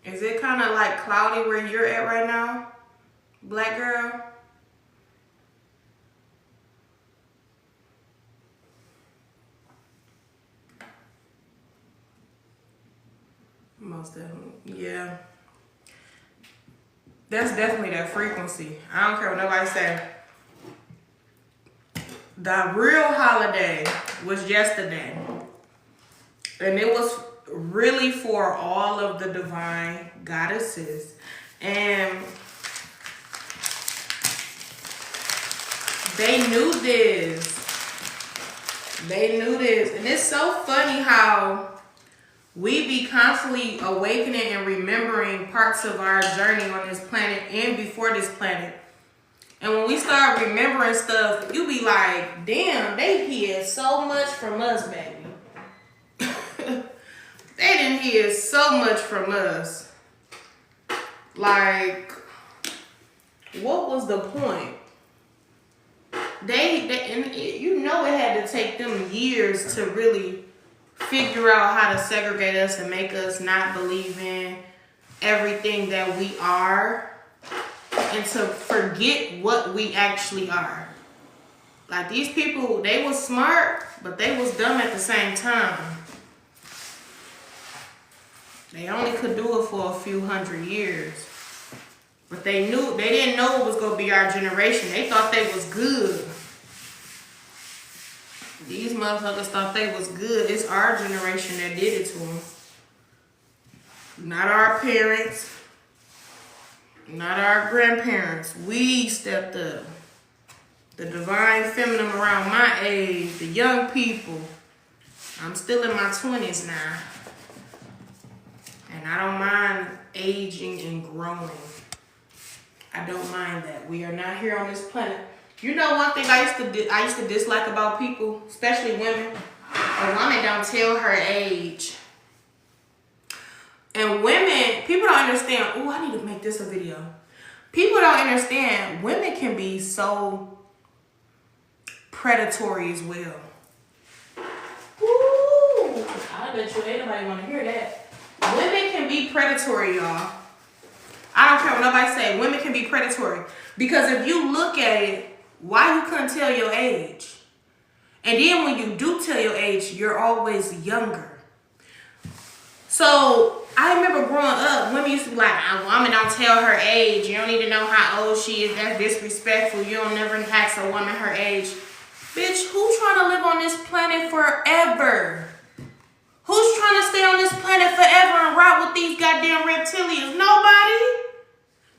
Is it kind of like cloudy where you're at right now, black girl? Most definitely, yeah. That's definitely that frequency. I don't care what nobody say. The real holiday was yesterday. And it was really for all of the divine goddesses. And they knew this. They knew this. And it's so funny how we be constantly awakening and remembering parts of our journey on this planet and before this planet. And when we start remembering stuff, you be like, damn, they hear so much from us, baby. They didn't hear so much from us. Like, what was the point? And you know it had to take them years to really figure out how to segregate us and make us not believe in everything that we are and to forget what we actually are. Like, these people, they was smart, but they was dumb at the same time. They only could do it for a few hundred years. But they didn't know it was going to be our generation. They thought they was good. These motherfuckers thought they was good. It's our generation that did it to them. Not our parents. Not our grandparents. We stepped up. The divine feminine around my age. The young people. I'm still in my 20s now. And I don't mind aging and growing. I don't mind that. We are not here on this planet. You know one thing I used to dislike about people, especially women? A woman don't tell her age. And women, people don't understand. Oh, I need to make this a video. People don't understand. Women can be so predatory as well. Ooh, I bet you ain't nobody want to hear that. Women can be predatory, y'all. I don't care what nobody say. Women can be predatory. Because if you look at it, why you couldn't tell your age? And then when you do tell your age, you're always younger. So I remember growing up, women used to be like, a woman don't tell her age. You don't need to know how old she is. That's disrespectful. You don't never ask a woman her age. Bitch, who's trying to live on this planet forever? Who's trying to stay on this planet forever and ride with these goddamn reptilians? Nobody.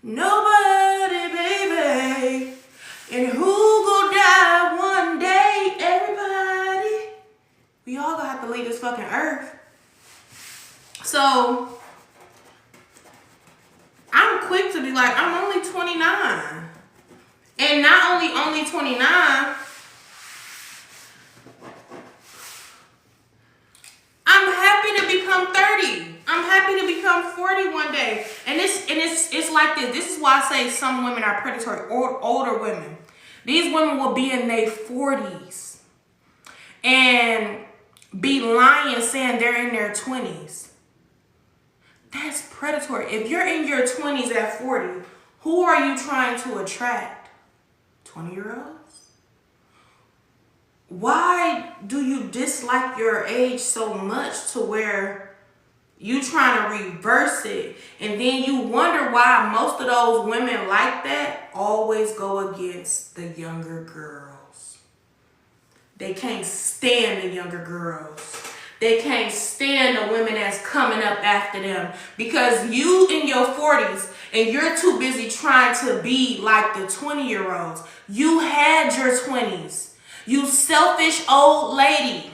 Nobody, baby. And who gon' die one day? Everybody. We all gonna have to leave this fucking earth. So, I'm quick to be like, I'm only 29. And not only 29, I'm happy to become 30. I'm happy to become 40 one day. And it's like this. This is why I say some women are predatory, or older women. These women will be in their 40s and be lying saying they're in their 20s. That's predatory. If you're in your 20s at 40, who are you trying to attract? 20-year-olds? Why do you dislike your age so much to where you trying to reverse it? And then you wonder why most of those women like that always go against the younger girls. They can't stand the younger girls. They can't stand the women that's coming up after them. Because you in your 40s and you're too busy trying to be like the 20-year-olds. You had your 20s. You selfish old lady.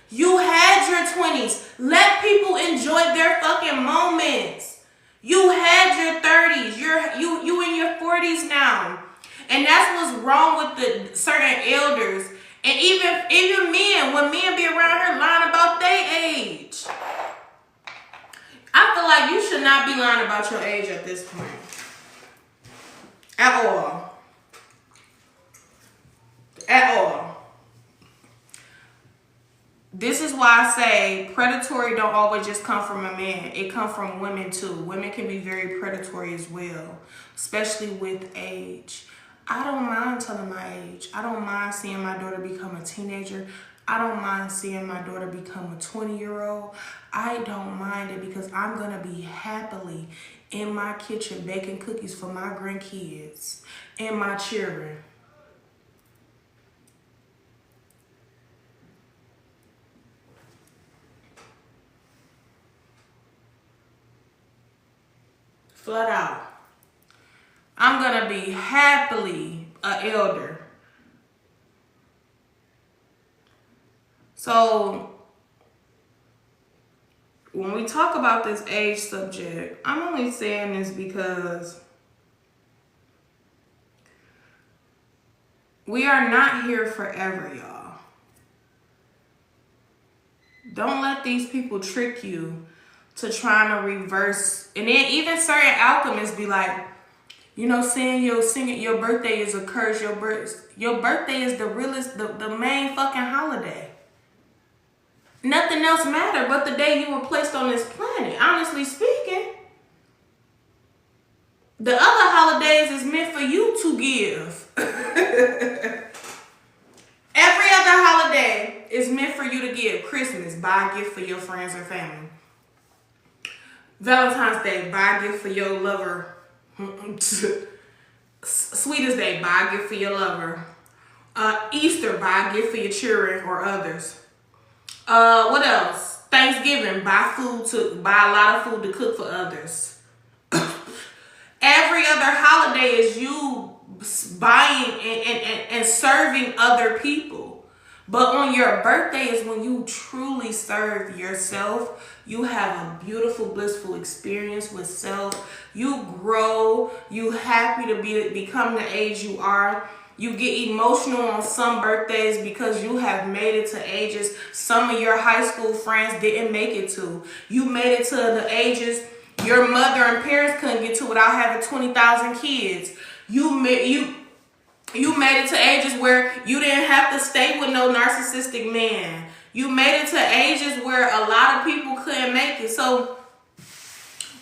You had your 20s. Let people enjoy their fucking moments. You had your 30s. You in your 40s now. And that's what's wrong with the certain elders. And even men, when men be around here lying about their age. I feel like you should not be lying about your age at this point. At all. At all. This is why I say predatory don't always just come from a man. It comes from women too. Women can be very predatory as well, especially with age. I don't mind telling my age. I don't mind seeing my daughter become a teenager. I don't mind seeing my daughter become a 20-year-old. I don't mind it because I'm going to be happily in my kitchen baking cookies for my grandkids and my children. Flat out. I'm going to be happily an elder. So when we talk about this age subject, I'm only saying this because we are not here forever, y'all. Don't let these people trick you to trying to reverse. And then even certain alchemists be like, you know, saying your birthday is a curse. Your birthday is the realest, the main fucking holiday. Nothing else mattered but the day you were placed on this planet, honestly speaking. The other holidays is meant for you to give. Every other holiday is meant for you to give. Christmas, buy a gift for your friends or family. Valentine's Day, buy a gift for your lover. Sweetest Day, buy a gift for your lover. Easter, buy a gift for your children or others. What else? Thanksgiving, buy a lot of food to cook for others. Every other holiday is you buying and serving other people. But on your birthday is when you truly serve yourself. You have a beautiful, blissful experience with self. You grow. You happy to become the age you are. You get emotional on some birthdays because you have made it to ages some of your high school friends didn't make it to. You made it to the ages your mother and parents couldn't get to without having 20,000 kids. You made it to ages where you didn't have to stay with no narcissistic man. You made it to ages where a lot of people couldn't make it. So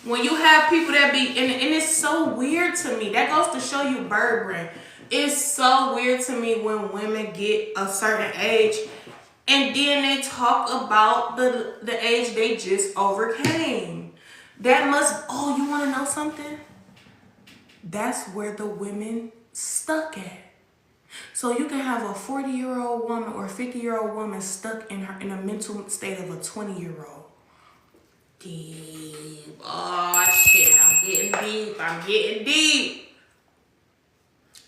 when you have people that be, and it's so weird to me, that goes to show you bird brain. It's so weird to me when women get a certain age and then they talk about the age they just overcame. That must, oh, you want to know something? That's where the women stuck at. So you can have a 40-year-old woman or a 50-year-old woman stuck in a mental state of a 20-year-old. Deep. Oh, shit. I'm getting deep.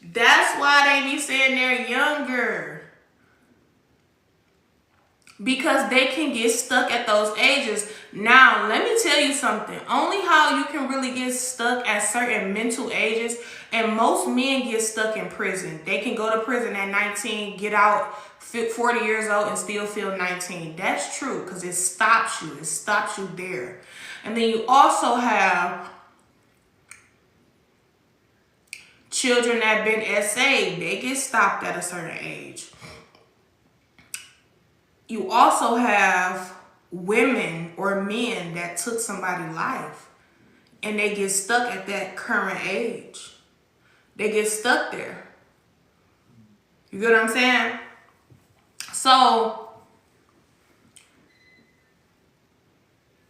That's why they be saying they're younger. Because they can get stuck at those ages. Now, let me tell you something. Only how you can really get stuck at certain mental ages, and most men get stuck in prison. They can go to prison at 19, get out 40 years old, and still feel 19. That's true, because it stops you. It stops you there. And then you also have children that been SA. They get stopped at a certain age. You also have women or men that took somebody's life and they get stuck at that current age. They get stuck there. You get what I'm saying? So,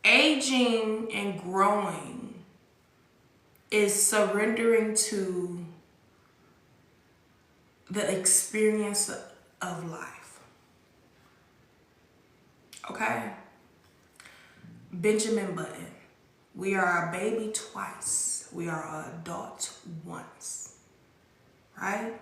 aging and growing is surrendering to the experience of life. Okay? Benjamin Button. We are a baby twice. We are an adult once. Right?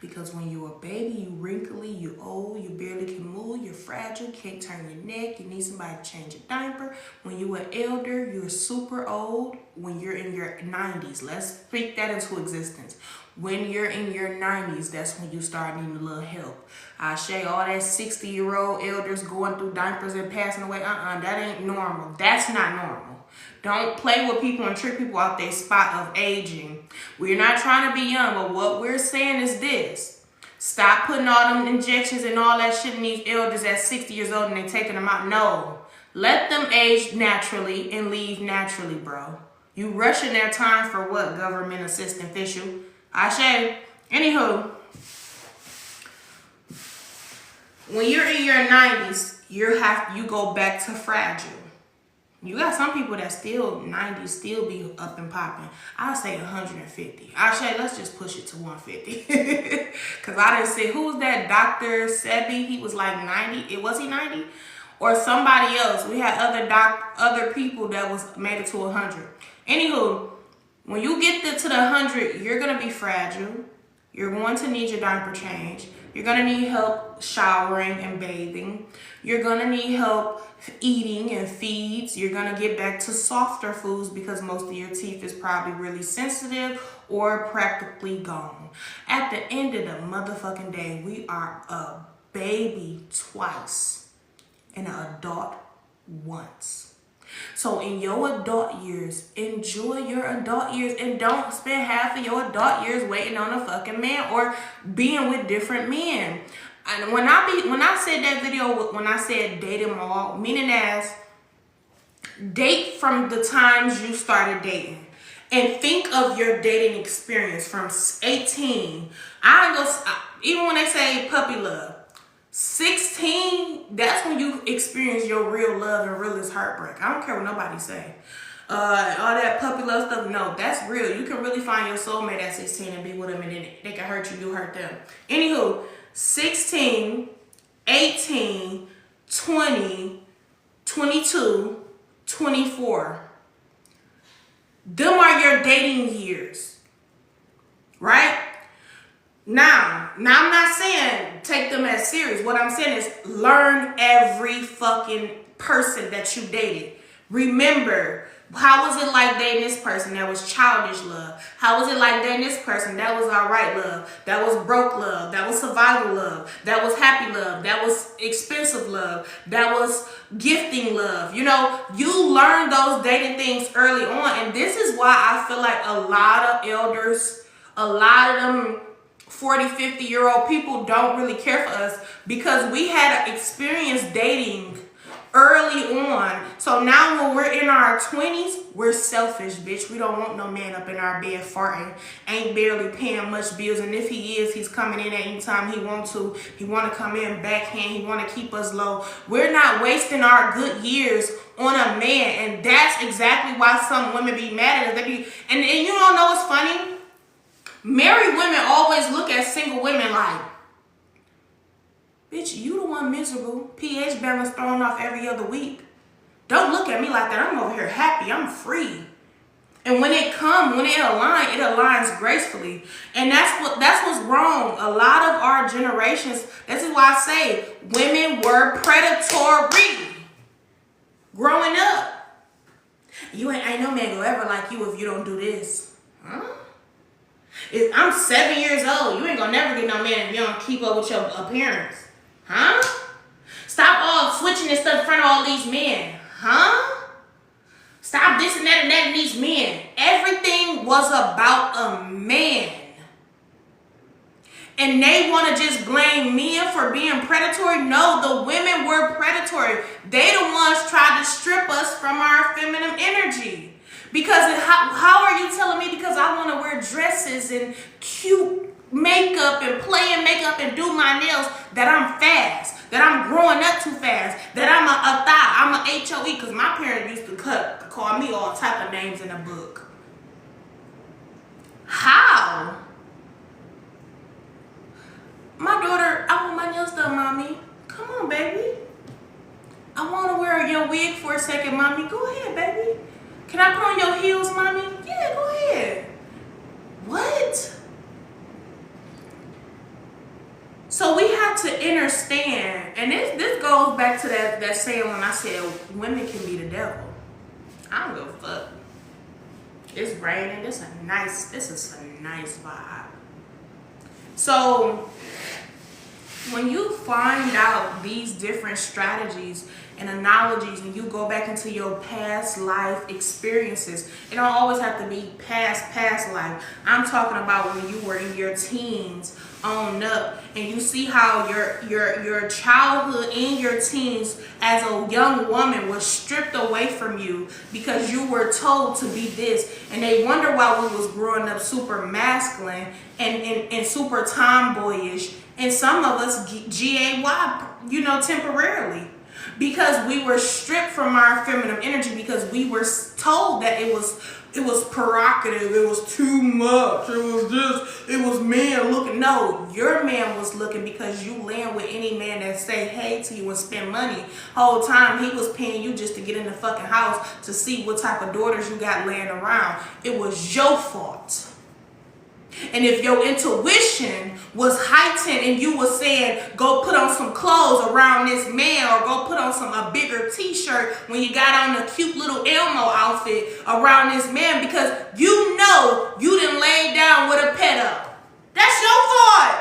Because when you're a baby, you wrinkly, you old, you barely can move, you're fragile, can't turn your neck, you need somebody to change your diaper. When you're an elder, you're super old. When you're in your 90s, let's speak that into existence. When you're in your 90s, that's when you start needing a little help. I say all that 60-year-old elders going through diapers and passing away. That ain't normal. That's not normal. Don't play with people and trick people out their spot of aging. We're not trying to be young, but what we're saying is this. Stop putting all them injections and all that shit in these elders at 60 years old and they taking them out. No. Let them age naturally and leave naturally, bro. You rushing their time for what? Government assistant official. Ashe. Anywho. When you're in your 90s, you go back to fragile. You got some people that still 90 still be up and popping. I'll say 150. Actually, let's just push it to 150. Cause I didn't see who was that Dr. Sebi. He was like 90. Was he 90? Or somebody else. We had other people that was made it to 100. Anywho, when you get to the 100, you're gonna be fragile. You're going to need your diaper change. You're gonna need help showering and bathing. You're gonna need help eating and feeds. You're gonna get back to softer foods because most of your teeth is probably really sensitive or practically gone. At the end of the motherfucking day, we are a baby twice and an adult once. So in your adult years, enjoy your adult years and don't spend half of your adult years waiting on a fucking man or being with different men. And when I said that video, when I said date them all, meaning as date from the times you started dating and think of your dating experience from 18. Even when they say puppy love, 16, that's when you experience your real love and realest heartbreak. I don't care what nobody say. All that puppy love stuff, no, that's real. You can really find your soulmate at 16 and be with them and then they can hurt you, you hurt them. Anywho, 16, 18, 20, 22, 24. Them are your dating years, right? Now I'm not saying take them as serious. What I'm saying is learn every fucking person that you dated. Remember, how was it like dating this person? That was childish love. How was it like dating this person? That was alright love. That was broke love. That was survival love. That was happy love. That was expensive love. That was gifting love. You know, you learn those dating things early on. And this is why I feel like a lot of elders, a lot of them 40, 50-year-old people don't really care for us because we had experience dating early on. So now when we're in our 20s, we're selfish, bitch. We don't want no man up in our bed farting, ain't barely paying much bills. And if he is, he's coming in at any time he wants to. He want to come in backhand. He want to keep us low. We're not wasting our good years on a man. And that's exactly why some women be mad at us. And you don't know what's funny? Married women always look at single women like, bitch, you the one miserable. pH balance thrown off every other week. Don't look at me like that. I'm over here happy. I'm free. And when it aligns gracefully. And that's what's wrong. A lot of our generations, this is why I say women were predatory growing up. Ain't no man gonna ever like you if you don't do this. Huh? I'm 7 years old. You ain't gonna never get no man if you don't keep up with your appearance. Huh? Stop all switching and stuff in front of all these men. Huh? Stop this and that and that and these men. Everything was about a man. And they want to just blame men for being predatory. No, the women were predatory. They the ones tried to strip us from our feminine energy. Because how are you telling me because I want to wear dresses and cute makeup and play in makeup and do my nails that I'm fast, that I'm growing up too fast, that I'm a thigh, I'm a HOE, because my parents used to call me all type of names in the book. How? My daughter, I want my nails done, mommy. Come on, baby. I want to wear your wig for a second, mommy. Go ahead, baby. Can I put on your heels, mommy? Yeah, go ahead. What? So we have to understand, and this goes back to that saying when I said women can be the devil. I don't give a fuck. It's raining. This is a nice vibe. So when you find out these different strategies and analogies, and you go back into your past life experiences. It don't always have to be past life. I'm talking about when you were in your teens on up, and you see how your childhood and your teens as a young woman was stripped away from you because you were told to be this, and they wonder why we was growing up super masculine and super tomboyish, and some of us GAY, temporarily, because we were stripped from our feminine energy, because we were told that it was prerogative, it was too much, it was man looking. No, your man was looking because you land with any man that say hey to you and spend money. Whole time he was paying you just to get in the fucking house to see what type of daughters you got laying around. It was your fault. And if your intuition was heightened and you were saying, go put on some clothes around this man, or go put on a bigger t-shirt when you got on the cute little Elmo outfit around this man, because you know you didn't lay down with a pedo. That's your fault.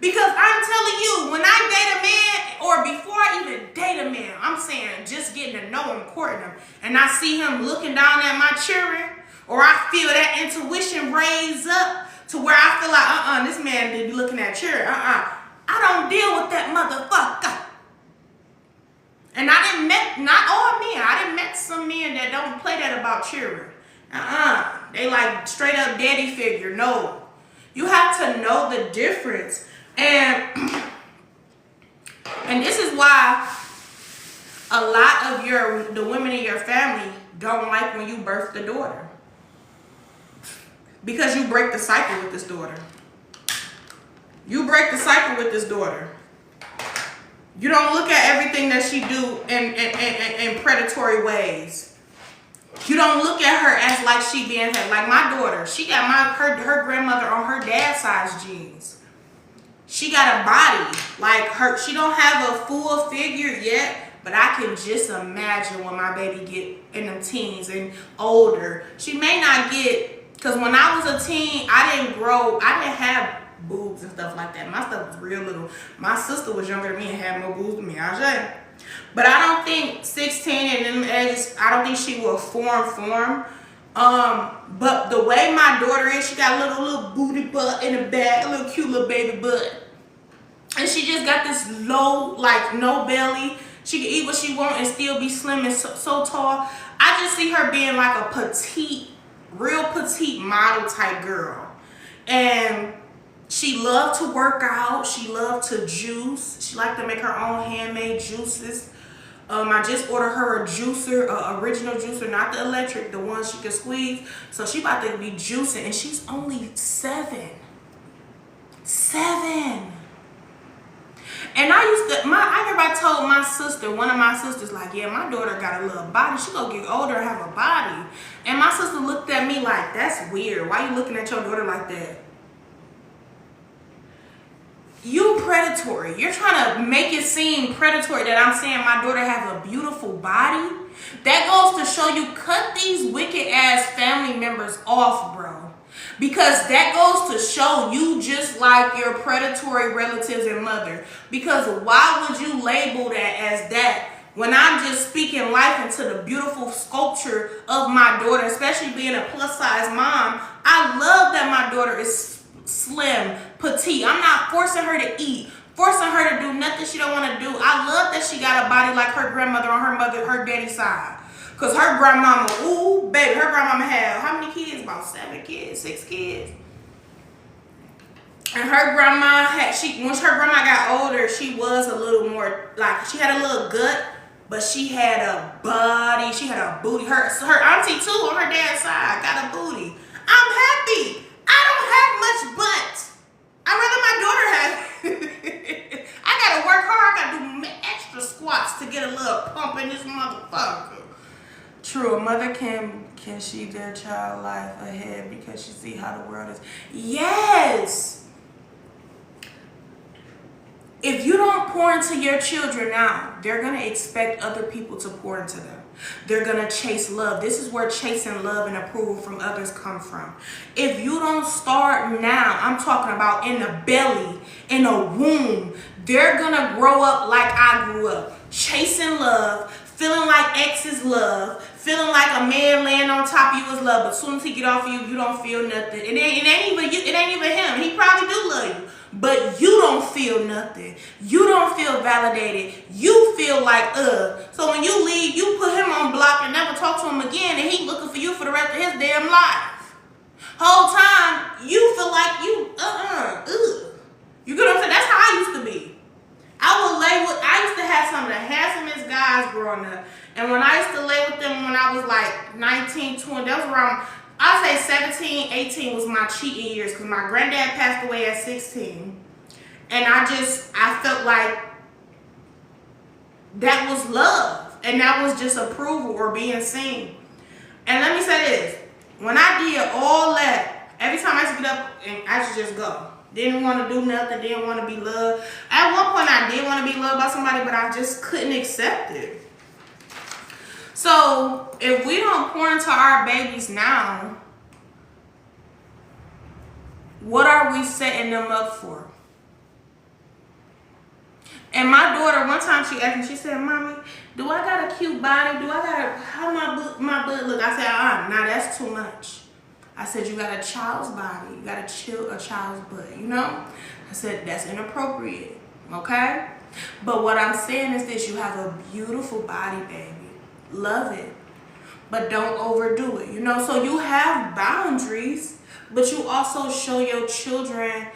Because I'm telling you, when I date a man, or before I even date a man, I'm saying just getting to know him, courting him, and I see him looking down at my children, or I feel that intuition raise up to where I feel like, this man did be looking at children. I don't deal with that motherfucker. And I didn't met, not all men, I didn't met some men that don't play that about children. They like straight up daddy figure. No. You have to know the difference. And this is why a lot of the women in your family don't like when you birth the daughter. Because you break the cycle with this daughter. You break the cycle with this daughter. You don't look at everything that she do in predatory ways. You don't look at her as like she being like my daughter. She got her grandmother on her dad's size jeans. She got a body like her. She don't have a full figure yet, but I can just imagine when my baby get in them teens and older. She may not get. Because when I was a teen, I didn't have boobs and stuff like that. My stuff was real little. My sister was younger than me and had more boobs than me. But I don't think 16 and them ages, I don't think she will form. But the way my daughter is, she got a little booty butt in the back, a little cute little baby butt. And she just got this low, like no belly. She can eat what she want and still be slim and so tall. I just see her being like a real petite model type girl. And she loved to work out. She loved to juice. She liked to make her own handmade juices. I just ordered her a juicer, original juicer, not the electric, the one she can squeeze. So she about to be juicing, and she's only 7. 7. And I remember I told my sister, one of my sisters, like, yeah, my daughter got a little body. She gonna get older and have a body. And my sister looked at me like, that's weird. Why you looking at your daughter like that? You predatory. You're trying to make it seem predatory that I'm saying my daughter has a beautiful body. That goes to show you, cut these wicked ass family members off, bro. Because that goes to show you just like your predatory relatives and mother. Because why would you label that as that when I'm just speaking life into the beautiful sculpture of my daughter, especially being a plus size mom? I love that my daughter is slim, petite. I'm not forcing her to eat, forcing her to do nothing she don't want to do. I love that she got a body like her grandmother on her daddy's side. Because her grandmama, ooh, baby, her grandmama had how many kids? About 7 kids, 6 kids. And her grandma once her grandma got older, she was a little more, like, she had a little gut, but she had a body, she had a booty. Her auntie too on her dad's side got a booty. I'm happy. I don't have much butt. I'd rather my daughter have. I gotta work hard. I gotta do extra squats to get a little pump in this motherfucker. True, a mother can see their child life ahead because she see how the world is. Yes. If you don't pour into your children now, they're going to expect other people to pour into them. They're going to chase love. This is where chasing love and approval from others come from. If you don't start now, I'm talking about in the belly, in a womb, they're going to grow up like I grew up. chasing love, feeling like X is love, feeling like a man laying on top of you is love, but as soon as he get off of you, you don't feel nothing. It ain't even you, it ain't even him. He probably do love you, but you don't feel nothing. You don't feel validated. You feel like So when you leave, you put him on block and never talk to him again, and he looking for you for the rest of his damn life. Whole time you feel like you You get what I'm saying? That's how I used to be. I used to have some of the handsomest guys growing up. And when I used to lay with them when I was like 19, 20, that was around, I'd say 17, 18 was my cheating years because my granddad passed away at 16. And I felt like that was love. And that was just approval or being seen. And let me say this. When I did all that, every time I used to get up and I should just go. Didn't want to do nothing, didn't want to be loved. At one point I did want to be loved by somebody, but I just couldn't accept it. So if we don't pour into our babies now, what are we setting them up for? And my daughter, one time she asked me, she said, "Mommy, do I got a cute body? How my butt look?" I said, nah, that's too much. I said, you got a child's body. You got a child's butt, you know? I said, that's inappropriate, okay? But what I'm saying is this, you have a beautiful body, baby. Love it. But don't overdo it, you know? So you have boundaries, but you also show your children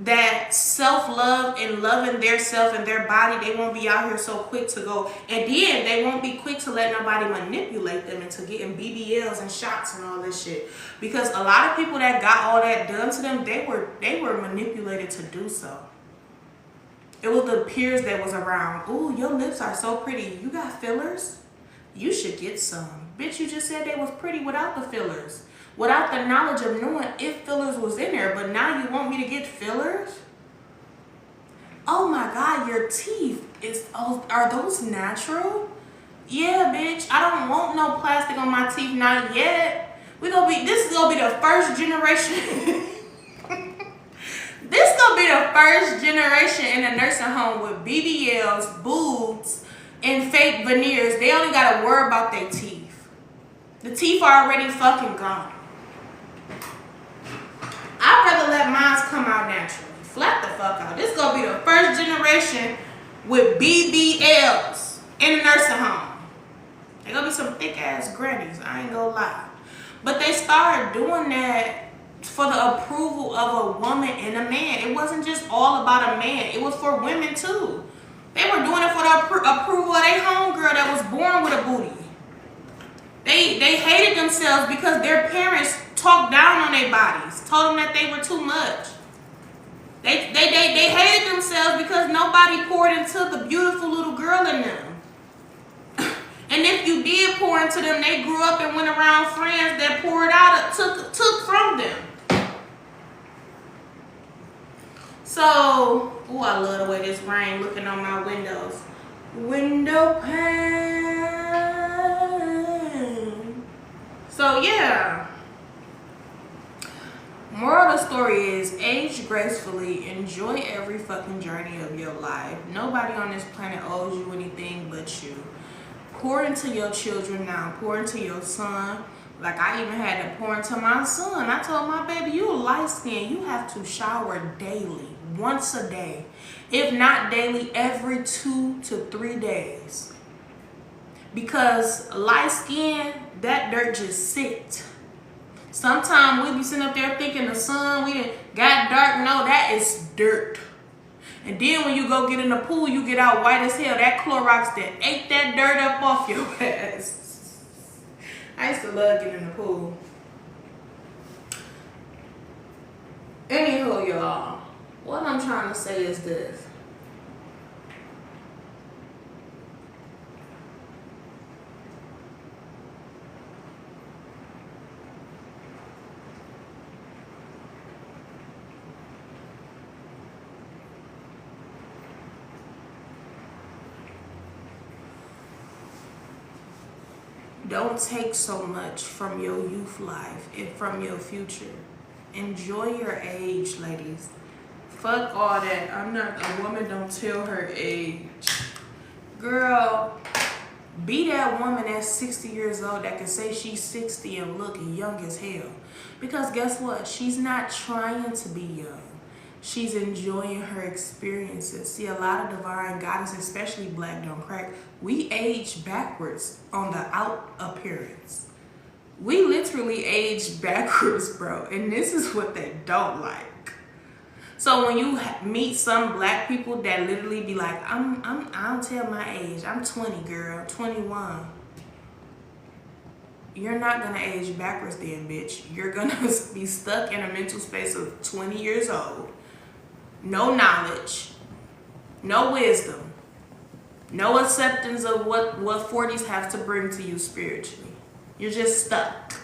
that self-love and loving their self and their body, they won't be out here so quick to go. And then they won't be quick to let nobody manipulate them into getting BBLs and shots and all this shit. Because a lot of people that got all that done to them, they were manipulated to do so. It was the peers that was around. Ooh, your lips are so pretty. You got fillers? You should get some. Bitch, you just said they was pretty without the fillers. Without the knowledge of knowing if fillers was in there, but now you want me to get fillers? Oh my God, your teeth are those natural? Yeah, bitch, I don't want no plastic on my teeth, not yet. This is gonna be the first generation. This gonna be the first generation in a nursing home with BBLs, boobs, and fake veneers. They only gotta worry about their teeth. The teeth are already fucking gone. I'd rather let mine come out naturally. Flat the fuck out. This is gonna be the first generation with BBLs in a nursing home. They gonna be some thick ass grannies, I ain't gonna lie. But they started doing that for the approval of a woman and a man. It wasn't just all about a man, it was for women too. They were doing it for the approval of their homegirl that was born with a booty. They hated themselves because their parents talked down on their bodies, told them that they were too much. They hated themselves because nobody poured into the beautiful little girl in them. And if you did pour into them, they grew up and went around friends that poured out, took from them. So, ooh, I love the way this rain looking on my windows. Window pane. So yeah. Moral of the story is age gracefully, enjoy every fucking journey of your life. Nobody on this planet owes you anything but you. Pour into your children now, pour into your son. Like I even had to pour into my son. I told my baby, you light skin, you have to shower daily, once a day. If not daily, every 2 to 3 days. Because light skin, that dirt just sits. Sometimes we be sitting up there thinking the sun, we got dark. No, that is dirt. And then when you go get in the pool, you get out white as hell. That Clorox that ate that dirt up off your ass. I used to love getting in the pool. Anywho, y'all, what I'm trying to say is this. Don't take so much from your youth life and from your future. Enjoy your age, ladies. Fuck all that. I'm not a woman, don't tell her age. Girl, be that woman that's 60 years old that can say she's 60 and look young as hell. Because guess what? She's not trying to be young. She's enjoying her experiences. See, a lot of divine goddesses, especially Black Don't Crack, we age backwards on the out appearance. We literally age backwards, bro. And this is what they don't like. So when you meet some Black people that literally be like, I don't tell my age. I'm 20, girl, 21. You're not gonna age backwards then, bitch. You're gonna be stuck in a mental space of 20 years old. No knowledge, no wisdom, no acceptance of what 40s have to bring to you spiritually. You're just stuck.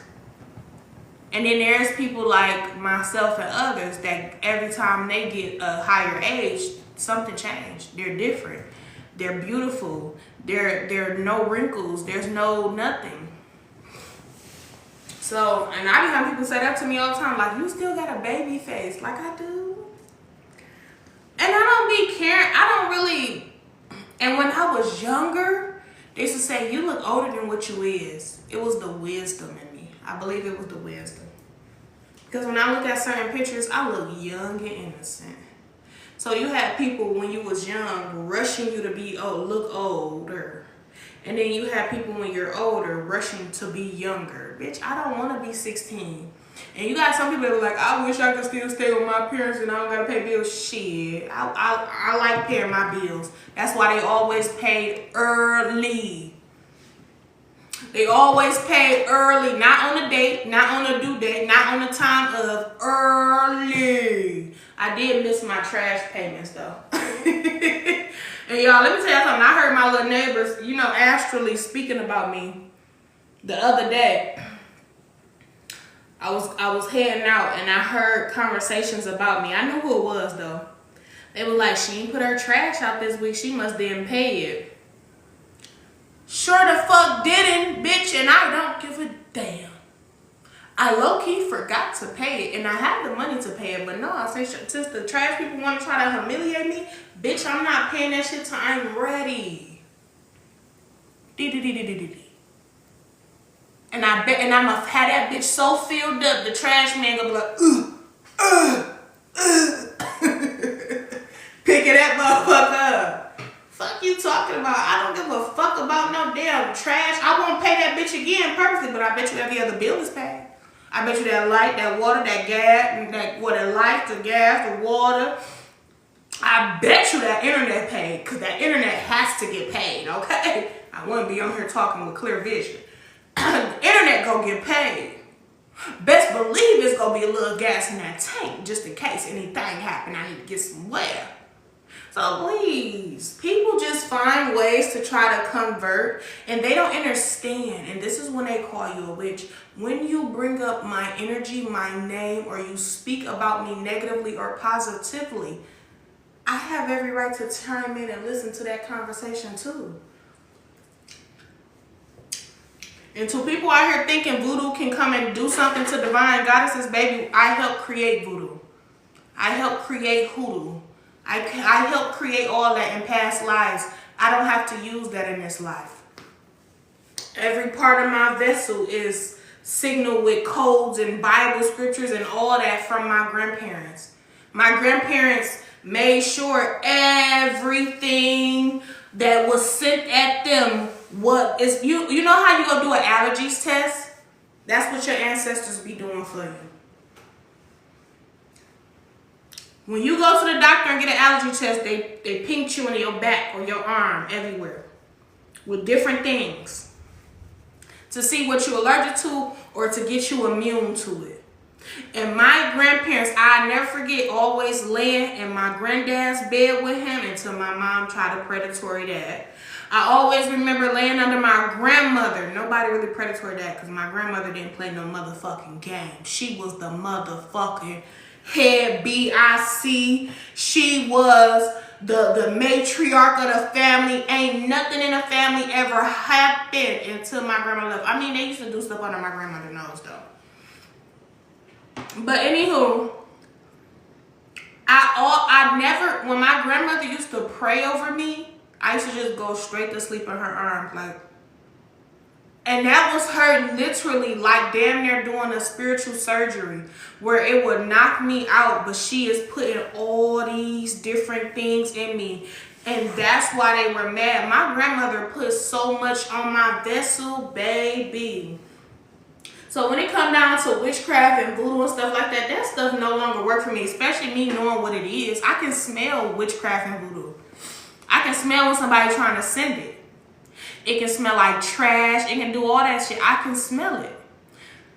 And then there's people like myself and others that every time they get a higher age, something changed. They're different. They're beautiful. There are no wrinkles. There's no nothing. So, and I be having people say that to me all the time, like, you still got a baby face. Like I do. And I don't be caring. I don't really. And when I was younger, they used to say, you look older than what you is. It was the wisdom in me. I believe it was the wisdom. Because when I look at certain pictures, I look young and innocent. So you had people when you was young rushing you to be look older. And then you have people when you're older rushing to be younger. Bitch, I don't want to be 16. And you got some people that are like, I wish I could still stay with my parents and I don't got to pay bills. Shit, I like paying my bills. That's why they always paid early. They always paid early, not on the date, not on the due date, not on the time of early. I did miss my trash payments though. And y'all, let me tell y'all something. I heard my little neighbors, astrally speaking about me the other day. I was heading out and I heard conversations about me. I knew who it was though. They were like, she ain't put her trash out this week. She must didn't pay it. Sure the fuck didn't, bitch, and I don't give a damn. I low-key forgot to pay it, and I had the money to pay it, but no, I say, since the trash people want to try to humiliate me, bitch, I'm not paying that shit till I'm ready. And I bet, and I'ma have that bitch so filled up, the trash man gonna be like, picking that motherfucker up. Fuck you talking about? I don't give a fuck about no damn trash. I won't pay that bitch again perfectly, but I bet you every other bill is paid. I bet you that light, that water, that gas, that light, the gas, the water. I bet you that internet paid, because that internet has to get paid, okay? I wouldn't be on here talking with clear vision. The internet gonna get paid. Best believe it's gonna be a little gas in that tank, just in case anything happen. I need to get somewhere. So please, people just find ways to try to convert and they don't understand. And this is when they call you a witch. When you bring up my energy, my name, or you speak about me negatively or positively, I have every right to chime in and listen to that conversation too. And to people out here thinking voodoo can come and do something to divine goddesses, baby, I help create voodoo. I help create hoodoo. I help create all that in past lives. I don't have to use that in this life. Every part of my vessel is signaled with codes and Bible scriptures and all that from my grandparents. My grandparents made sure everything that was sent at them was, you know how you go do an allergies test? That's what your ancestors be doing for you. When you go to the doctor and get an allergy test, they pinch you in your back or your arm everywhere with different things to see what you're allergic to or to get you immune to it. And my grandparents, I never forget, always laying in my granddad's bed with him until my mom tried to predatory that. I always remember laying under my grandmother. Nobody really predatory that because my grandmother didn't play no motherfucking game. She was the motherfucking head BIC. She was the matriarch of the family. Ain't nothing in the family ever happened until my grandma left. I mean, they used to do stuff under my grandmother's nose though. But anywho, I never, when my grandmother used to pray over me, I used to just go straight to sleep in her arms, like, and that was her literally like damn near doing a spiritual surgery where it would knock me out, but she is putting all these different things in me. And that's why they were mad. My grandmother put so much on my vessel, baby. So when it come down to witchcraft and voodoo and stuff like that, that stuff no longer work for me, especially me knowing what it is. I can smell witchcraft and voodoo. I can smell when somebody trying to send it. It can smell like trash. It can do all that shit. I can smell it.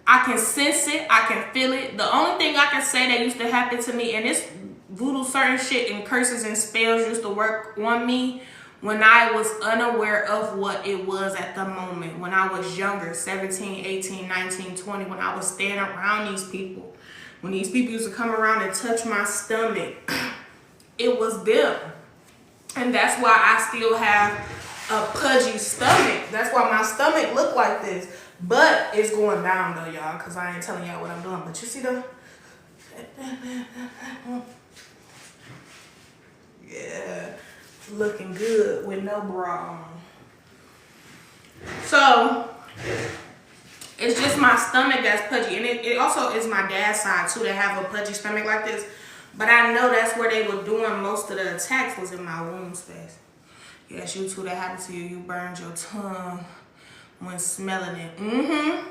I can sense it. I can feel it. The only thing I can say that used to happen to me, and this voodoo certain shit and curses and spells used to work on me when I was unaware of what it was at the moment. When I was younger, 17, 18, 19, 20, when I was standing around these people. When these people used to come around and touch my stomach, it was them. And that's why I still have a pudgy stomach. That's why my stomach look like this. But it's going down though, y'all, because I ain't telling y'all what I'm doing. But you see the... Yeah, looking good with no bra on. So, it's just my stomach that's pudgy. And it also is my dad's side too that have a pudgy stomach like this. But I know that's where they were doing most of the attacks was in my womb space. Yes, you too, that happened to you. You burned your tongue when smelling it. And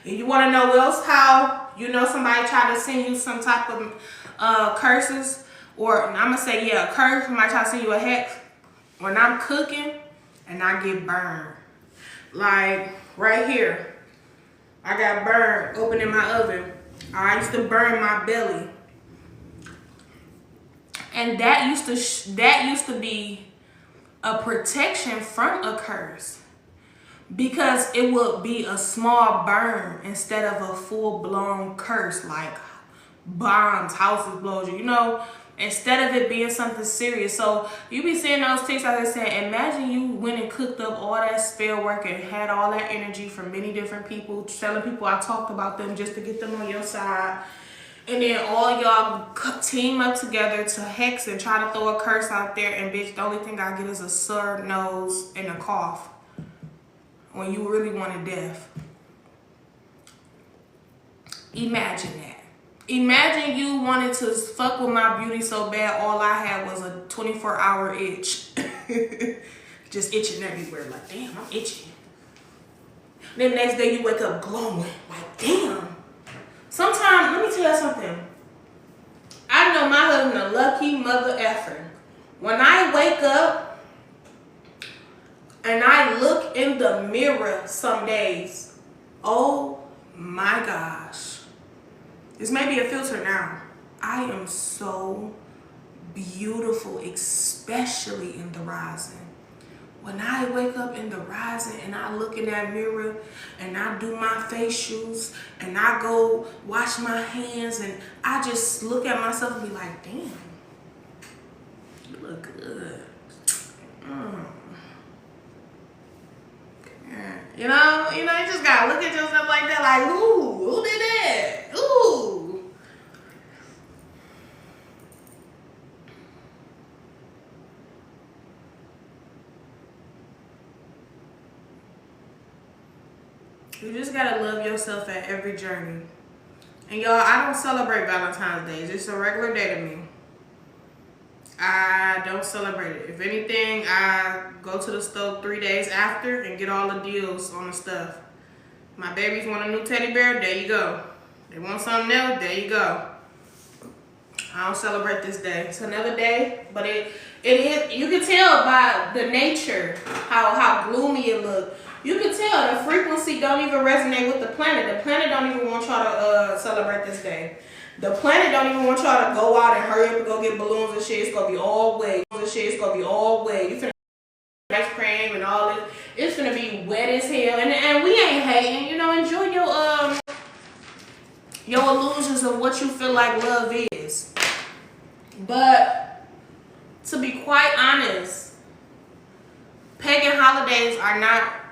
you want to know else how you know somebody tried to send you some type of curses? Or I'm going to say, yeah, a curse. Somebody try to send you a hex. When I'm cooking and I get burned. Like right here. I got burned opening my oven. I used to burn my belly. And that used to be a protection from a curse, because it would be a small burn instead of a full-blown curse like bombs, houses blows you, you know, instead of it being something serious. So you be seeing those TikToks that saying, imagine you went and cooked up all that spell work and had all that energy from many different people, telling people I talked about them just to get them on your side. And then all y'all team up together to hex and try to throw a curse out there. And bitch, the only thing I get is a sore nose and a cough when you really wanted death. Imagine that. Imagine you wanted to fuck with my beauty so bad, all I had was a 24-hour itch. Just itching everywhere. Like, damn, I'm itching. Then next day you wake up glowing. Like, damn. Sometimes, let me tell you something. I know my husband a lucky mother effer. When I wake up and I look in the mirror some days, oh my gosh. This may be a filter now. I am so beautiful, especially in the rising. When I wake up in the rising and I look in that mirror and I do my facials and I go wash my hands and I just look at myself and be like, damn, you look good. You know, you just gotta look at yourself like that, like, ooh, who did that? Ooh. You just gotta love yourself at every journey. And y'all, I don't celebrate Valentine's Day. It's just a regular day to me. I don't celebrate it. If anything, I go to the store 3 days after and get all the deals on the stuff. My babies want a new teddy bear, there you go. They want something else, there you go. I don't celebrate this day. It's another day, but it is, you can tell by the nature how gloomy it looks. You can tell the frequency don't even resonate with the planet. The planet don't even want y'all to celebrate this day. The planet don't even want y'all to go out and hurry up and go get balloons and shit. It's gonna be all wet. It's gonna be all wet. You finna ice cream and all this. It's gonna be wet as hell. And we ain't hating. You know, enjoy your illusions of what you feel like love is. But to be quite honest, pagan holidays are not.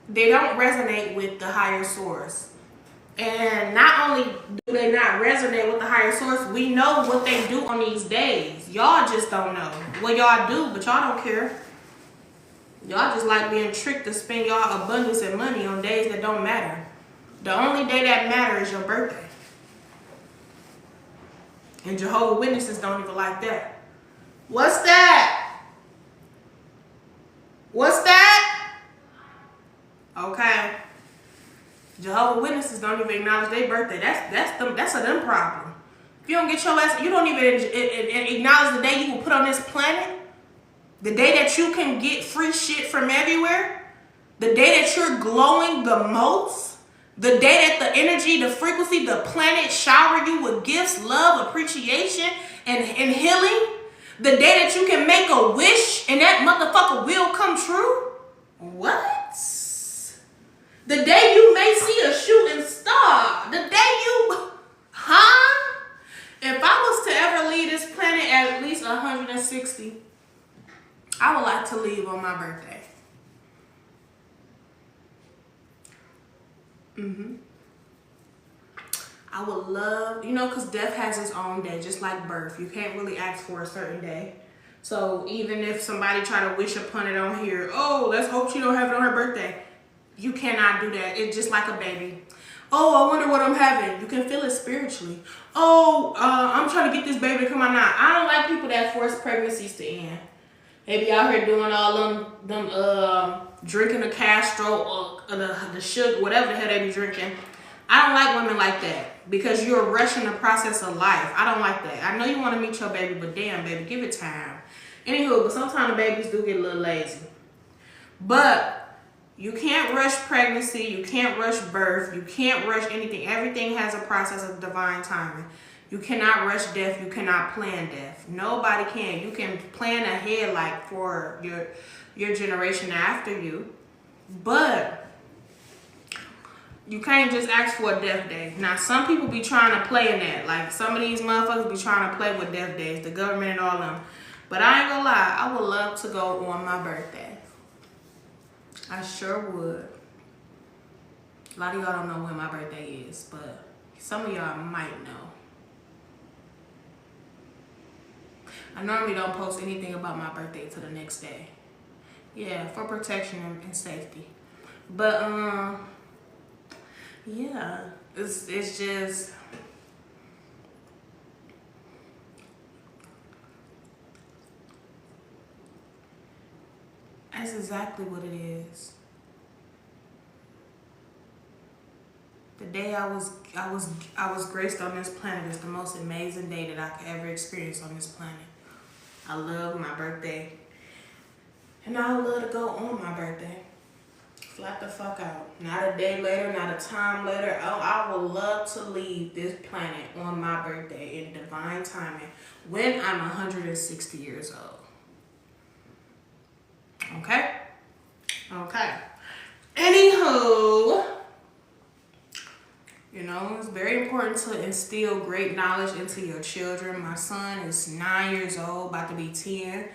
They don't resonate with the higher source. And not only do they not resonate with the higher source, we know what they do on these days. Y'all just don't know. Well, y'all do, but y'all don't care. Y'all just like being tricked to spend y'all abundance and money on days that don't matter. The only day that matters is your birthday. And Jehovah's Witnesses don't even like that. What's that? What's that? Okay. Jehovah's Witnesses don't even acknowledge their birthday. That's a them problem. If you don't get your ass, you don't even acknowledge the day you were put on this planet. The day that you can get free shit from everywhere, the day that you're glowing the most, the day that the energy, the frequency, the planet shower you with gifts, love, appreciation, and healing, the day that you can make a wish and that motherfucker will come true. What? The day you may see a shooting star, the day you, huh? If I was to ever leave this planet at least 160, I would like to leave on my birthday. I would love, because death has its own day, just like birth. You can't really ask for a certain day. So even if somebody try to wish upon it on here, oh, let's hope she don't have it on her birthday. You cannot do that. It's just like a baby. Oh, I wonder what I'm having. You can feel it spiritually. Oh, I'm trying to get this baby to come out now. I don't like people that force pregnancies to end. They be out here doing all them drinking the Castro or the sugar, whatever the hell they be drinking. I don't like women like that because you're rushing the process of life. I don't like that. I know you want to meet your baby, but damn, baby, give it time. Anywho, but sometimes the babies do get a little lazy. But you can't rush pregnancy. You can't rush birth. You can't rush anything. Everything has a process of divine timing. You cannot rush death. You cannot plan death. Nobody can. You can plan ahead, like for your generation after you, but you can't just ask for a death day. Now, some people be trying to play in that. Like some of these motherfuckers be trying to play with death days, the government and all them. But I ain't gonna lie, I would love to go on my birthday. I sure would. A lot of y'all don't know when my birthday is, but some of y'all might know. I normally don't post anything about my birthday till the next day. Yeah, for protection and safety. But yeah, it's just that's exactly what it is. The day I was graced on this planet is the most amazing day that I could ever experience on this planet. I love my birthday. And I would love to go on my birthday. Flat the fuck out. Not a day later, not a time later. Oh, I would love to leave this planet on my birthday in divine timing when I'm 160 years old. Okay? Okay. Anywho, it's very important to instill great knowledge into your children. My son is 9 years old, about to be 10,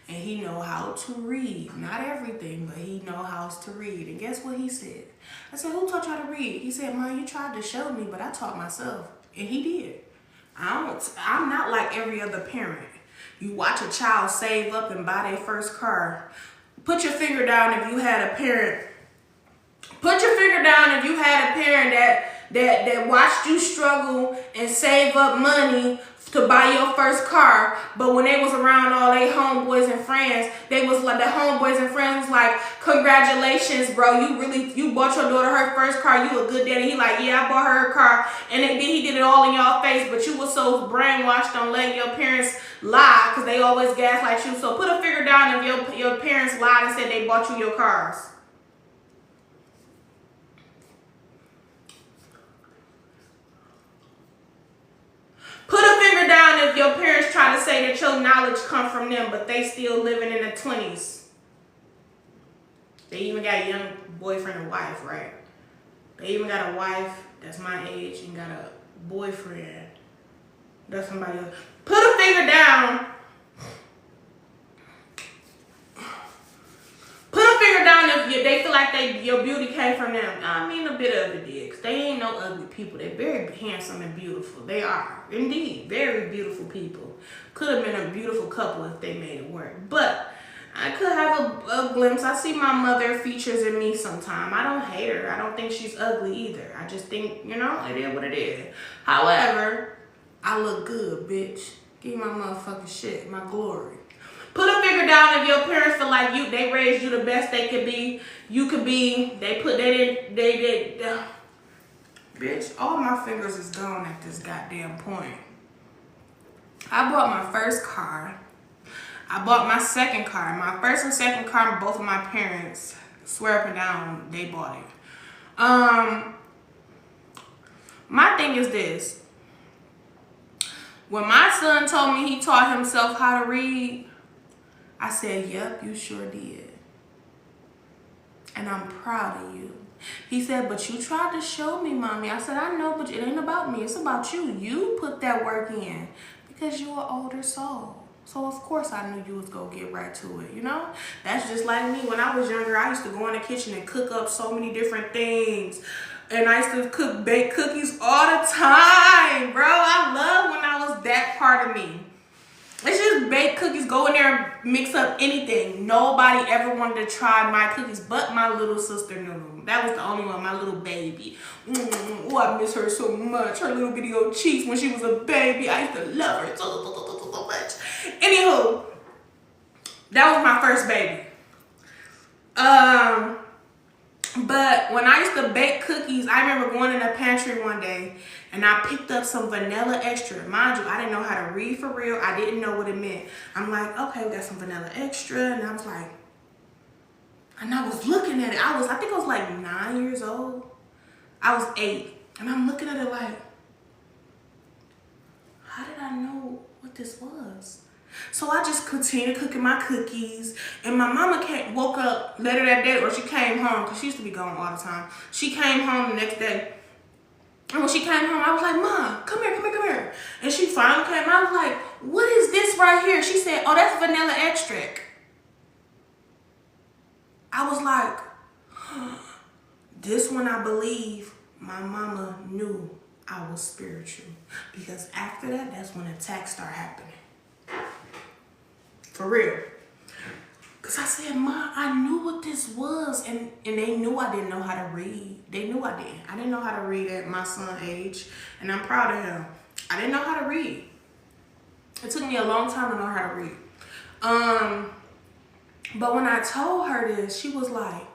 and he know how to read. Not everything, but he know how to read. And guess what he said? I said, who taught you how to read? He said, Mom, you tried to show me, but I taught myself. And he did. I'm not like every other parent. You watch a child save up and buy their first car. Put your finger down if you had a parent. Put your finger down if you had a parent that watched you struggle and save up money to buy your first car, but when they was around all they homeboys and friends, they was like, the homeboys and friends was like, congratulations, bro, you bought your daughter her first car, you a good daddy. He like, yeah, I bought her a car, and then he did it all in y'all face, but you was so brainwashed on letting your parents lie, because they always gaslight you. So put a finger down if your parents lied and said they bought you your cars. Put a finger down if your parents try to say that your knowledge come from them, but they still living in the 20s. They even got a young boyfriend and wife, right? They even got a wife that's my age and got a boyfriend that's somebody else. Put a finger down. Put a finger down if they feel like your beauty came from them. I mean, a bit of it did. 'Cause they ain't no ugly people. They're very handsome and beautiful. They are. Indeed. Very beautiful people. Could have been a beautiful couple if they made it work. But I could have a glimpse. I see my mother features in me sometime. I don't hate her. I don't think she's ugly either. I just think, you know, it is what it is. However, I look good, bitch. Give me my motherfucking shit, my glory. Put a finger down if your parents feel like they raised you the best they could be. You could be. They put that in. They did. Bitch, all my fingers is gone at this goddamn point. I bought my first car. I bought my second car. My first and second car, both of my parents, swear up and down, they bought it. My thing is this. When my son told me he taught himself how to read, I said, yep, you sure did. And I'm proud of you. He said, but you tried to show me, mommy. I said, I know, but it ain't about me. It's about you. You put that work in because you're an older soul. So, of course, I knew you was going to get right to it, you know? That's just like me. When I was younger, I used to go in the kitchen and cook up so many different things. And I used to bake cookies all the time, bro. I love when I was that part of me. Let's just bake cookies, go in there and mix up anything. Nobody ever wanted to try my cookies but my little sister Nunu. That was the only one, my little baby. Oh, I miss her so much. Her little bitty old cheeks when she was a baby. I used to love her so much. Anywho, that was my first baby. But when I used to bake cookies, I remember going in the pantry one day and I picked up some vanilla extra. Mind you, I didn't know how to read for real. I didn't know what it meant. I'm like, okay, we got some vanilla extra. And I was like, and I was looking at it. I think I was like 9 years old. I was 8. And I'm looking at it like, how did I know what this was? So I just continued cooking my cookies. And my mama woke up later that day, or she came home, because she used to be gone all the time. She came home the next day. And when she came home, I was like, Mom, come here. And she finally came. I was like, what is this right here? She said, oh, that's vanilla extract. I was like, this one I believe my mama knew I was spiritual. Because after that, that's when attacks start happening. For real. Because I said, Mom, I knew what this was. And they knew I didn't know how to read. They knew I didn't. I didn't know how to read at my son's age. And I'm proud of him. I didn't know how to read. It took me a long time to know how to read. But when I told her this, she was like,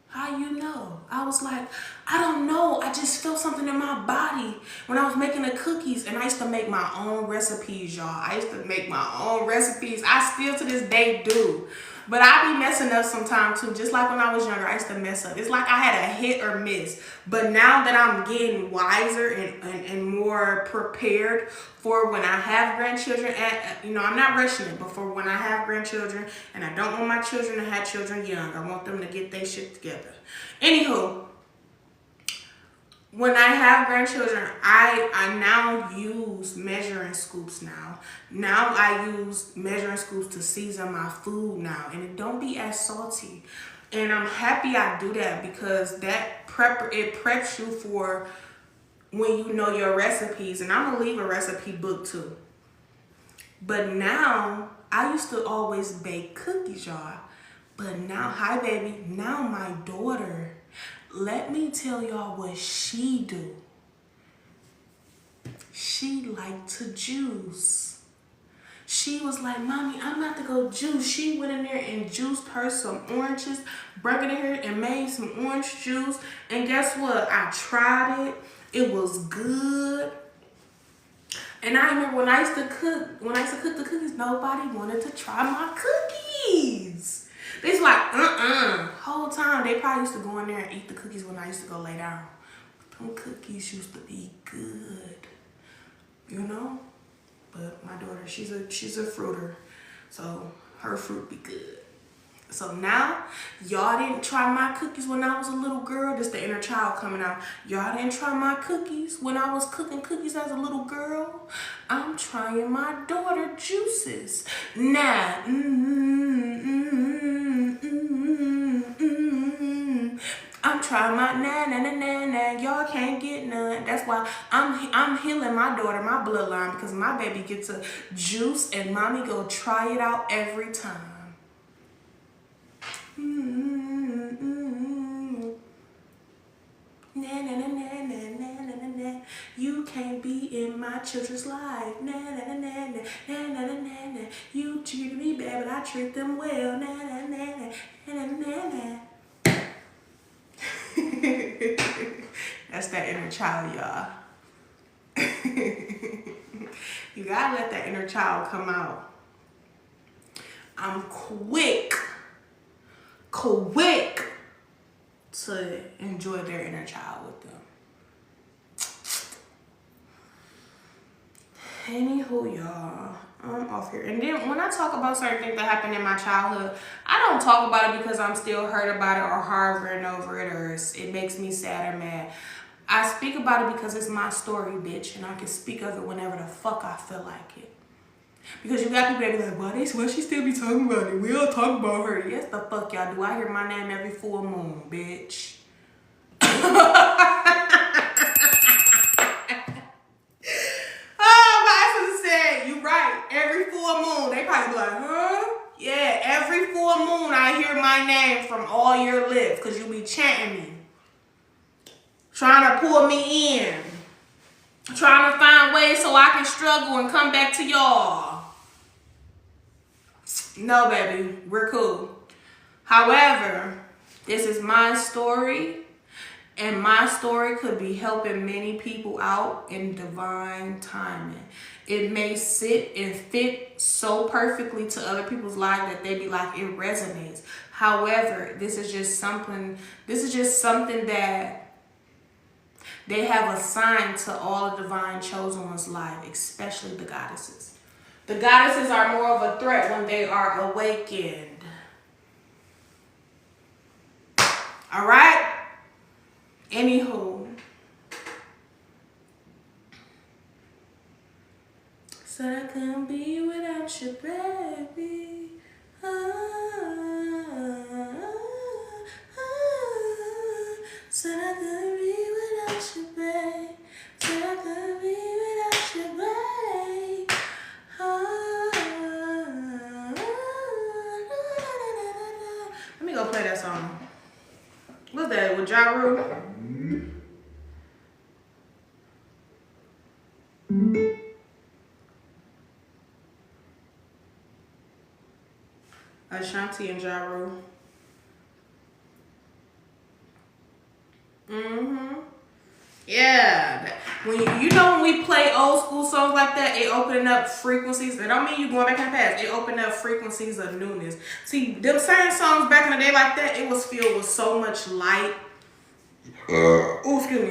how you know? I was like, I don't know. I just felt something in my body when I was making the cookies. And I used to make my own recipes, y'all. I used to make my own recipes. I still to this day do. But I be messing up sometimes too. Just like when I was younger, I used to mess up. It's like I had a hit or miss. But now that I'm getting wiser and more prepared for when I have grandchildren, I'm not rushing it, but for when I have grandchildren, and I don't want my children to have children young. I want them to get their shit together. Anywho, when I have grandchildren, I now use measuring scoops now. Now I use measuring scoops to season my food now. And it don't be as salty. And I'm happy I do that because that preps you for when you know your recipes. And I'm going to leave a recipe book too. But now, I used to always bake cookies, y'all. But now, hi baby, now my daughter, let me tell y'all what she do. She like to juice. She was like, Mommy, I'm about to go juice. She went in there and juiced her some oranges, brought it in here and made some orange juice. And guess what? I tried it. It was good. And I remember when I used to cook the cookies, nobody wanted to try my cookies. They's like, whole time they probably used to go in there and eat the cookies when I used to go lay down. But them cookies used to be good, you know. But my daughter, she's a fruiter, so her fruit be good. So now, y'all didn't try my cookies when I was a little girl. This the inner child coming out. Y'all didn't try my cookies when I was cooking cookies as a little girl. I'm trying my daughter juices. Now, I'm trying my na. Y'all can't get none. That's why I'm healing my daughter, my bloodline, because my baby gets a juice and mommy go try it out every time. Na. You can't be in my children's life. Na. You treat me bad, but I treat them well. Na. That's that inner child, y'all. You gotta let that inner child come out. I'm quick to enjoy their inner child with them. Anywho, y'all, I'm off here. And then when I talk about certain things that happened in my childhood, I don't talk about it because I'm still hurt about it or harboring over it or it makes me sad or mad. I speak about it because it's my story, bitch, and I can speak of it whenever the fuck I feel like it. Because you got people that be like, why she still be talking about it? We all talk about her. Yes, the fuck y'all do. I hear my name every full moon, bitch. You right. Every full moon. They probably be like, huh? Yeah, every full moon I hear my name from all your lips because you be chanting me. Trying to pull me in. Trying to find ways so I can struggle and come back to y'all. No, baby. We're cool. However, this is my story. And my story could be helping many people out in divine timing. It may sit and fit so perfectly to other people's lives that they be like, it resonates. However, this is just something that they have assigned to all the divine chosen ones' life, especially the goddesses. The goddesses are more of a threat when they are awakened. All right? Anywho, said I couldn't be without you, baby. Said I couldn't be without you, babe. Said I couldn't be without you, babe. Let me go play that song. What's that, with Ja Rule? Ashanti and Ja Rule. Yeah. When when we play old school songs like that, it opening up frequencies. It don't mean you going back in the past. It opened up frequencies of newness. See, them same songs back in the day like that, it was filled with so much light.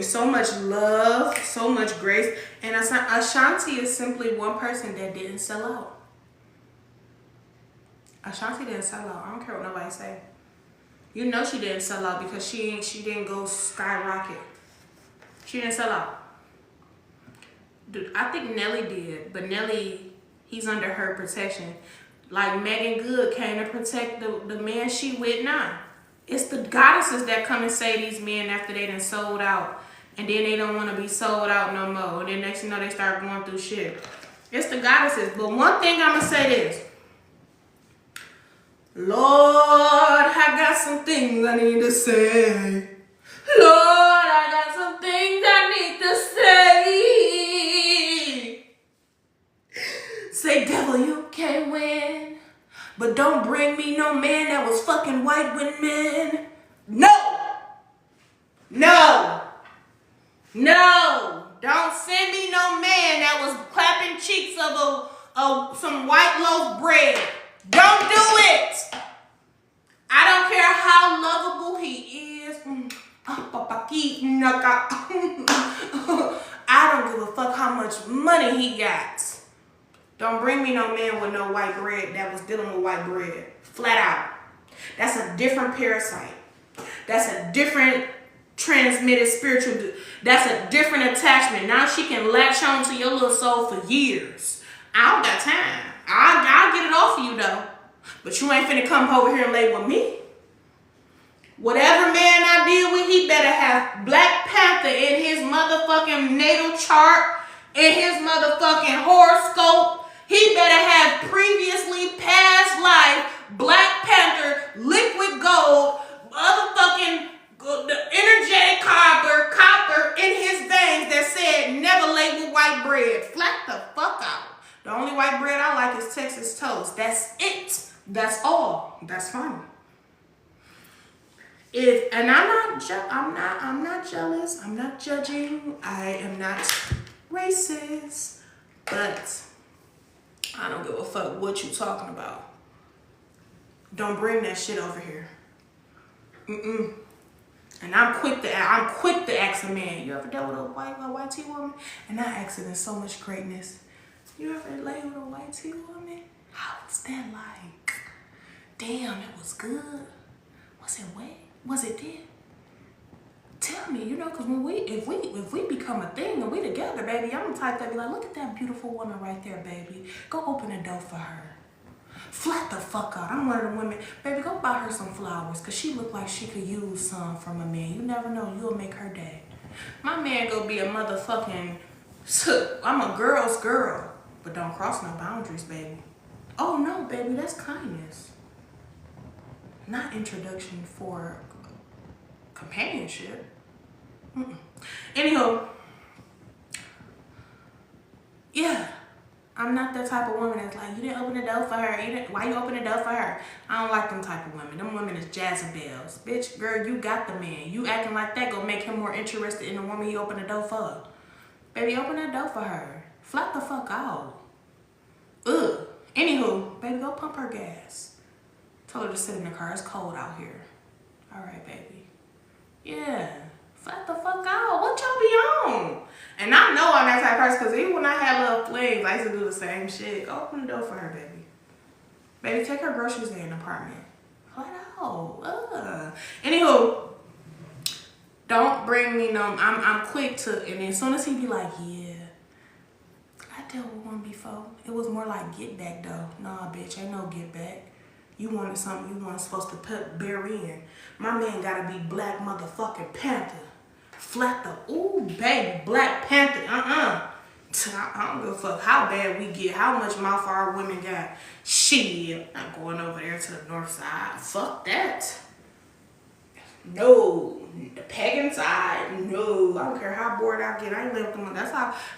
So much love, so much grace. And Ashanti is simply one person that didn't sell out. Ashanti didn't sell out. I don't care what nobody say. You know she didn't sell out because she didn't go skyrocket. She didn't sell out. Dude, I think Nelly did, but Nelly, he's under her protection. Like Megan Good came to protect the man she with now. It's the goddesses that come and save these men after they done sold out. And then they don't want to be sold out no more. And then next thing you know, they start going through shit. It's the goddesses. But one thing I'm going to say this. Lord, I got some things I need to say. Lord, I got some things I need to say. Say, devil, you can't win. But don't bring me no man that was fucking white with men. No. No. No. Don't send me no man that was clapping cheeks of some white loaf bread. Don't do it. I don't care how lovable he is. I don't give a fuck how much money he got. Don't bring me no man with no white bread that was dealing with white bread. Flat out. That's a different parasite. That's a different transmitted spiritual. That's a different attachment. Now she can latch on to your little soul for years. I don't got time. I'll get it off of you though. But you ain't finna come over here and lay with me. Whatever man I deal with, he have Black Panther in his motherfucking natal chart, in his motherfucking horoscope. He better have previously past life, Black Panther, liquid gold, motherfucking the energetic copper in his veins that said never label white bread. Flat the fuck out. The only white bread I like is Texas toast. That's it. That's all. That's fine. I'm not jealous. I'm not judging. I am not racist. But I don't give a fuck what you talking about. Don't bring that shit over here. And I'm quick to ask a man, you ever dealt with a white tea woman? And I ask it in so much greatness. You ever lay with a white tea woman? How was that like? Damn, it was good. Was it wet? Was it dead? Tell me, because if we become a thing and we together, baby, I'm the type that be like, look at that beautiful woman right there, baby. Go open the door for her. Flat the fuck out. I'm one of the women. Baby, go buy her some flowers because she look like she could use some from a man. You never know. You'll make her day. My man go be a motherfucking... I'm a girl's girl. But don't cross no boundaries, baby. Oh, no, baby. That's kindness. Not introduction for companionship. Anywho. Yeah. I'm not that type of woman that's like, you didn't open the door for her. Why you open the door for her? I don't like them type of women. Them women is Jezebels. Bitch, girl, you got the man. You acting like that gonna make him more interested in the woman you open the door for. Baby, open that door for her. Flat the fuck out. Ugh. Anywho, baby, go pump her gas. Tell her to sit in the car. It's cold out here. All right, baby. Yeah. Flat the fuck out. What y'all be on? And I know I'm that type of person because even when I had little flings, I used to do the same shit. Go open the door for her, baby. Baby, take her groceries in the apartment. Flat out. Anywho, don't bring me no... I'm quick to... And as soon as he be like, yeah, I dealt with one before. It was more like get back, though. Nah, bitch, ain't no get back. You wanted something you weren't supposed to bury in. My man gotta be Black motherfucking Panther. Flat the, ooh, baby, Black Panther, I don't give a fuck how bad we get, how much mouth our women got. Shit, not going over there to the north side. Fuck that. No, the pagan side, no. I don't care how bored I get. I ain't living with them.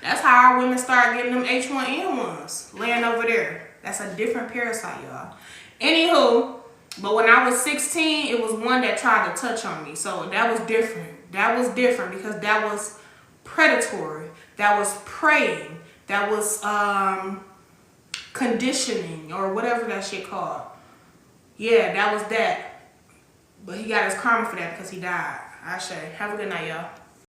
That's how our women start getting them H1N1s, laying over there. That's a different parasite, y'all. Anywho, but when I was 16, it was one that tried to touch on me. So that was different. That was different because that was predatory. That was preying. That was conditioning or whatever that shit called. Yeah, that was that. But he got his karma for that because he died. I say, have a good night, y'all.